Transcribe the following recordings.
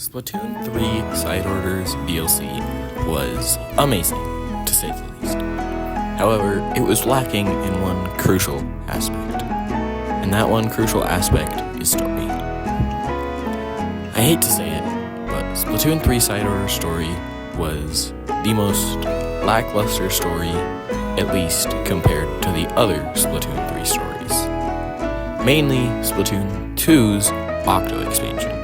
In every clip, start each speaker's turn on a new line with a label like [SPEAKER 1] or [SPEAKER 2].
[SPEAKER 1] Splatoon 3 Side Orders DLC was amazing, to say the least. However, it was lacking in one crucial aspect, and that one crucial aspect is story. I hate to say it, but Splatoon 3 Side Orders story was the most lackluster story, at least compared to the other Splatoon 3 stories. Mainly Splatoon 2's Octo expansion.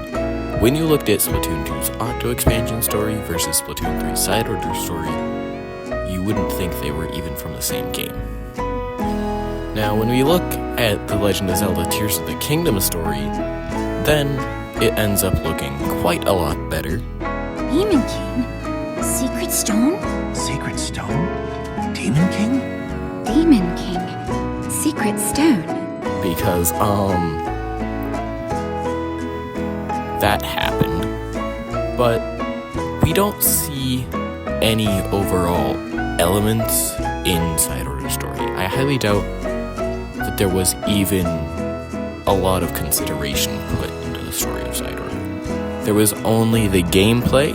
[SPEAKER 1] When you looked at Splatoon 2's Octo expansion story versus Splatoon 3's Side Order story, you wouldn't think they were even from the same game. Now, when we look at The Legend of Zelda Tears of the Kingdom story, then it ends up looking quite a lot better.
[SPEAKER 2] Demon King? Secret Stone?
[SPEAKER 3] Sacred Stone? Demon King?
[SPEAKER 2] Demon King. Secret Stone.
[SPEAKER 1] Because, that happened. But we don't see any overall elements in Side Order story. I highly doubt that there was even a lot of consideration put into the story of Side Order. There was only the gameplay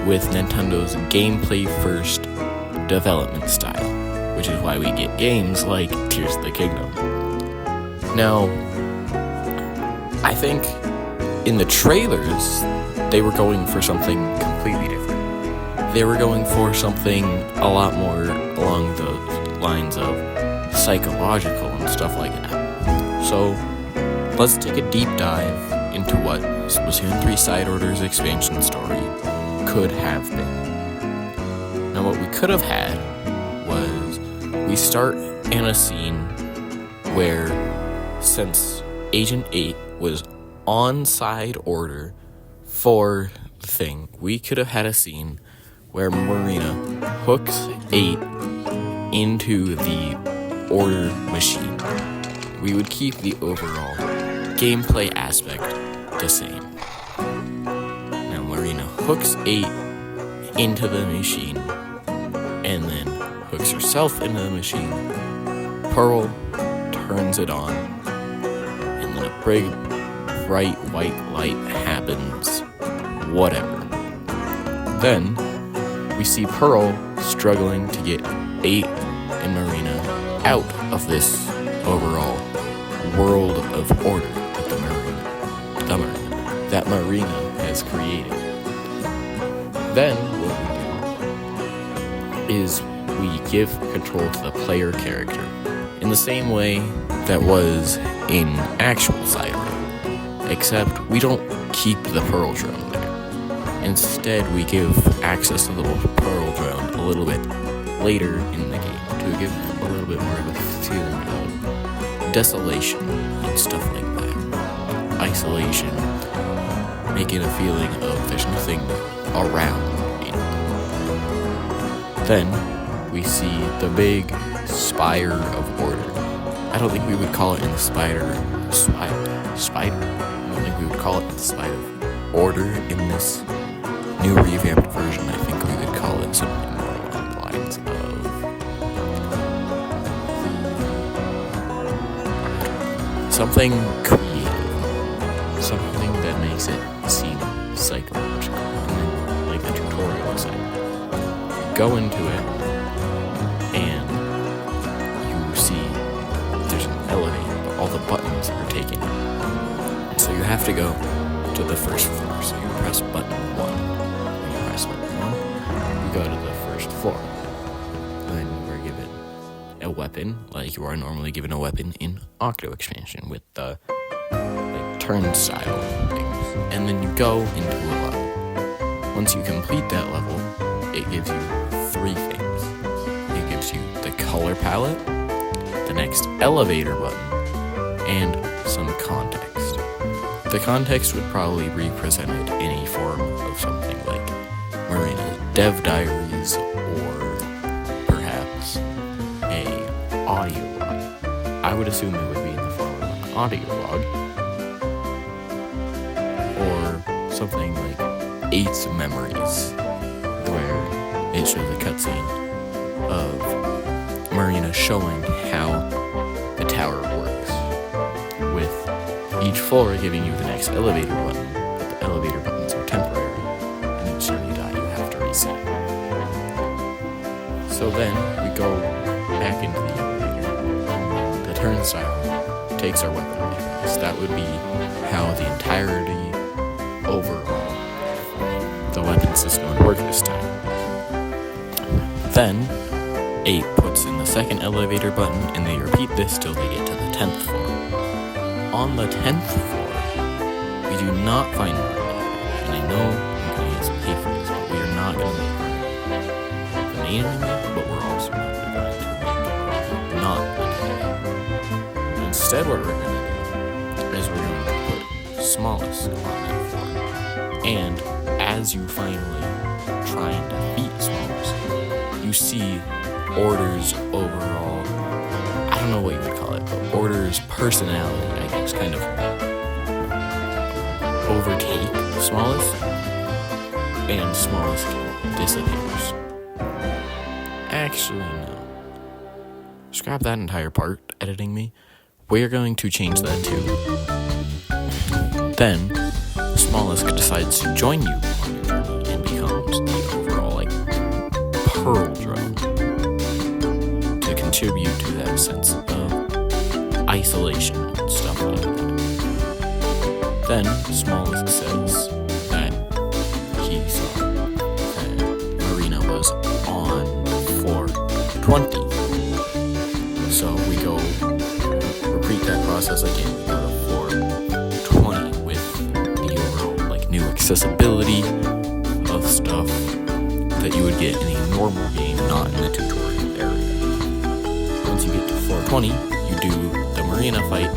[SPEAKER 1] with Nintendo's gameplay first development style, which is why we get games like Tears of the Kingdom. Now, I think in the trailers, they were going for something completely different. They were going for something a lot more along the lines of psychological and stuff like that. So, let's take a deep dive into what Splatoon 3 Side Orders expansion story could have been. Now, what we could have had was we start in a scene where, since Agent 8 was on Side Order for the thing, we could have had a scene where Marina hooks 8 into the Order machine. We would keep the overall gameplay aspect the same. Now Marina hooks 8 into the machine and then hooks herself into the machine. Pearl turns it on and then a big bright white light happens, whatever. Then, we see Pearl struggling to get 8 and Marina out of this overall world of order that Marina has created. Then, what we do is we give control to the player character in the same way that was in actual Side Order. Except we don't keep the Pearl Drone there. Instead, we give access to the Pearl Drone a little bit later in the game to give a little bit more of a feeling of desolation and stuff like that. Isolation, making a feeling of there's nothing around you. Then, we see the big spire of order. I don't think we would call it in the spider. I don't think we would call it the spite of order in this new revamped version. I think we would call it something more along the lines of something creative, something that makes it seem psychological, and then like the tutorial said, you go into it and you see there's an elevator, but all the buttons are taken. So you have to go to the first floor. So you press button 1. When you press button 1, you go to the first floor. Then you are given a weapon, like you are normally given a weapon in Octo expansion with the turnstile things. And then you go into a level. Once you complete that level, it gives you 3 things. It gives you the color palette, the next elevator button, and some context. The context would probably represent any form of something like Marina's dev diaries or perhaps a audio log. I would assume it would be in the form of an audio log or something like 8's memories, where it shows a cutscene of Marina showing how the tower works, with each floor giving you the next elevator button, but the elevator buttons are temporary. So then we go back into the elevator. The turnstile takes our weaponry box. That would be how the entirety overall the weapon system would work this time. Then 8 puts in the second elevator button, and they repeat this till they get to the 10th floor. On the 10th floor, we do not find Marina, and I know I'm going to pay for this, but we are not going to make Marina the main enemy, but we're also not going to make not the enemy. Instead, what we're going to do is we're going to put Smallest on that floor, and as you finally try and defeat Smallest, you see Order's overall, I don't know what you would call it, but Order's personality, I guess, kind of overtake Smallest, and Smallest disappears. Actually, no. Scrap that entire part, editing me. We're going to change that too. Then, Smallest decides to join you on your journey and becomes the overall, Pearl Drone to contribute to that sense of isolation and stuff like that. Then, Smallest says that he saw that Marina was on floor 20. So we go repeat that process again. We go to floor 20 with the overall new accessibility of stuff that you would get in a normal game, not in the tutorial area. Once you get to floor 20, you do the Marina fight,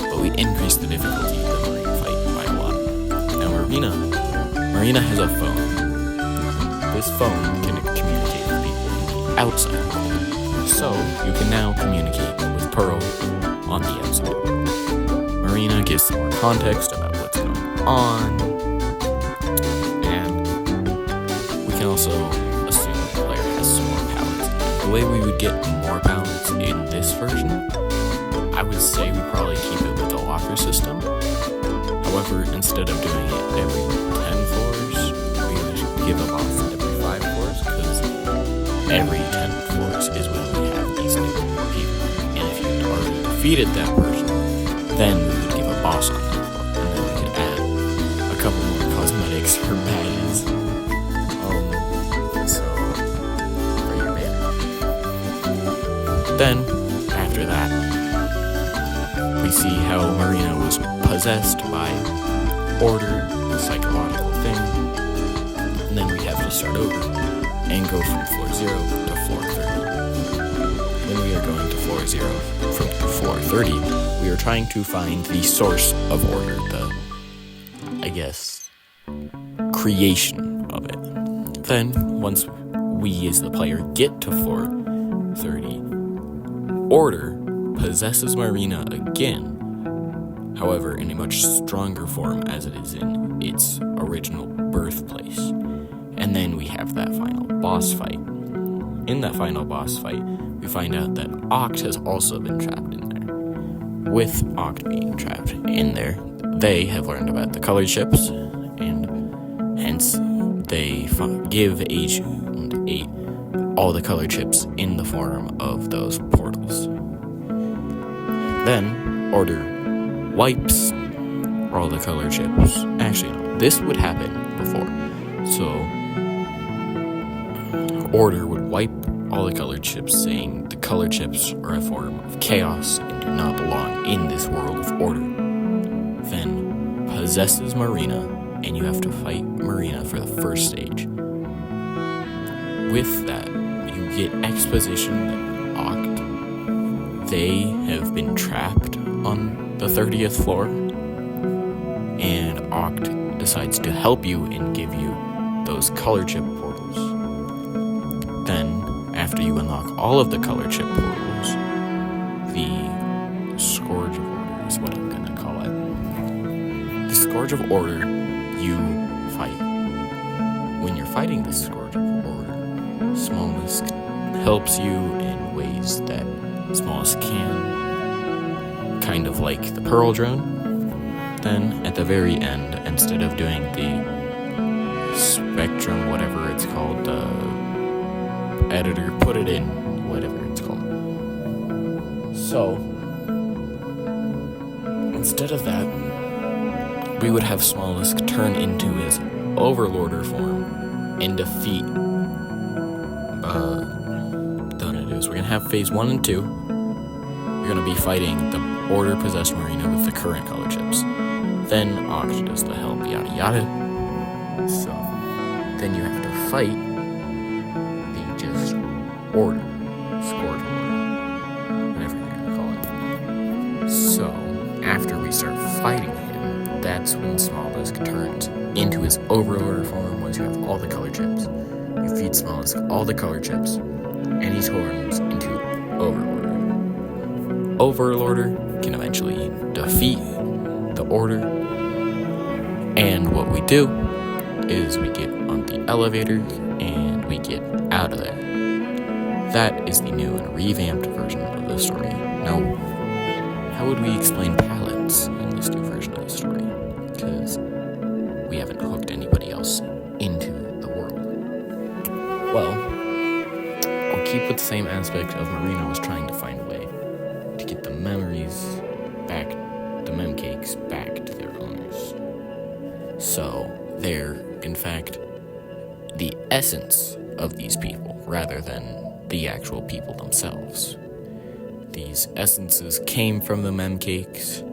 [SPEAKER 1] but we increase the difficulty of the Marina fight by a lot. Now Marina has a phone. This phone can communicate with people outside the world. So you can now communicate with Pearl on the outside world. Marina gives some more context about what's going on, and we can also assume the player has some more powers. The way we would get more powers in this version, I would say we probably keep it with the locker system. However, instead of doing it every 10 floors, we would give a boss every 5 floors, because every 10 floors is when we have these new people. And if you had already defeated that person, then we would give a boss on that floor, and then we could add a couple more cosmetics or badges. So, for your banner. Then, after that, we see how Marina was possessed by Order, the psychological thing, and then we have to start over and go from floor 0 to floor 30. When we are going to floor 0 from floor 30, we are trying to find the source of Order, the, creation of it. Then, once we as the player get to floor 30, Order possesses Marina again, however in a much stronger form as it is in its original birthplace. And then we have that final boss fight. In that final boss fight, we find out that Oct has also been trapped in there. With Oct being trapped in there, they have learned about the color chips, and hence they give Agent 8 all the color chips in the form of those portals. Then, Order wipes all the color chips. Actually, no, this would happen before. So, Order would wipe all the color chips, saying the color chips are a form of chaos and do not belong in this world of order. Then, possesses Marina, and you have to fight Marina for the first stage. With that, you get exposition that Oct, they have been trapped on the 30th floor, and Oct decides to help you and give you those color chip portals. Then, after you unlock all of the color chip portals, the Scourge of Order is what I'm gonna call it. The Scourge of Order, you fight. When you're fighting the Scourge of Order, Smallest helps you in ways that Smallest can, kind of like the Pearl Drone. Then, at the very end, instead of doing the Spectrum, whatever it's called, editor, put it in, whatever it's called. So, instead of that, we would have Smolisk turn into his Overlorder form and defeat, done it is. We're gonna have phase 1 and 2. You're gonna be fighting the Order-possessed Marina with the current color chips. Then Oct does the help, yada yada. So, then you have to fight the just Order, Scored Order, whatever you're gonna call it. So, after we start fighting him, that's when Smolisk turns into his Overlorder form once you have all the color chips. You feed Smolisk all the color chips, and he turns into Overlorder. Overlorder can eventually defeat the Order, and what we do is we get on the elevator and we get out of there. That is the new and revamped version of the story. Now, how would we explain palettes in this new version of the story? Because we haven't hooked anybody else into the world. Well, I'll keep with the same aspect of Marina was trying to find a way to get the memories back, the memcakes back to their owners. So, they're, in fact, the essence of these people rather than the actual people themselves. These essences came from the memcakes,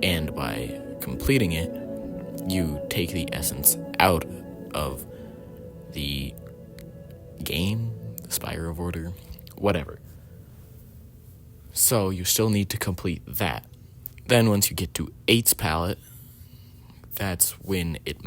[SPEAKER 1] and by completing it, you take the essence out of the game, the Spire of Order, whatever. So you still need to complete that. Then once you get to 8's palette, that's when it